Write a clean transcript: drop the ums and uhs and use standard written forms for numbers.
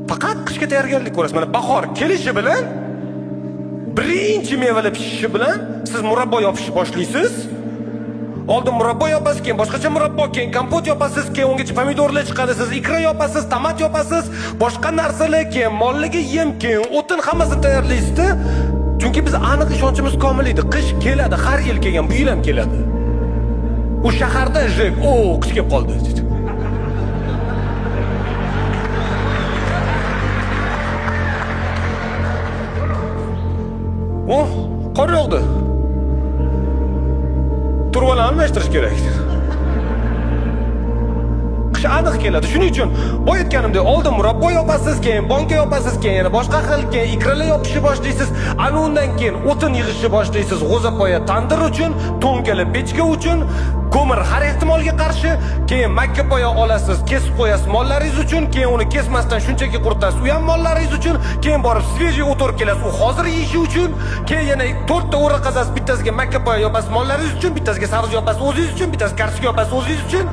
faqat qishga tayyorgarlik ko'rasiz. Mana bahor kelishi bilan birinchi mevalar pishishi bilan siz murabbo yopishni boshlaysiz. Oldin murabbo yopasiz, keyin boshqacha murabbo, keyin kompot yopasiz, keyin ungacha pomidorlar chiqadi, siz ikra yopasiz, tomat yopasiz, boshqa narsalar, keyin mollarga yem, keyin o'tin hammasini tayyorlaysiz-da. Chunki biz aniq ishonchimiz komil edi. Qish keladi, har yil kelgan, bu yil ham keladi. U shaharda jek, qish kelib qoldi dedi. Qor yog'di. Turvalarni almashtirish kerak. Qish aniq keladi. Shuning uchun aytganimdek, oldin murabbo yopasiz, keyin banka yopasiz, keyin yana boshqa xil, keyin ikralar yopishni boshlaysiz. Ana undan keyin o'tin yig'ishni boshlaysiz. G'o'zapoya tandir uchun, to'nkali pechka uchun, ko'mir har ehtimolga qarshi, keyin makkapoya olasiz, kesib qo'yasiz mollaringiz uchun, keyin uni kesmasdan shunchaki quritasiz, u ham mollaringiz uchun, keyin borib svejiy o'tirib kelasiz, u hozir yeyishi uchun, keyin yana 4 ta o'ra qazasiz, bittasiga makkapoya yopasiz mollaringiz uchun, bittasiga sabzi yopasiz o'zingiz uchun, bittasiga kartoshka yopasiz o'zingiz uchun.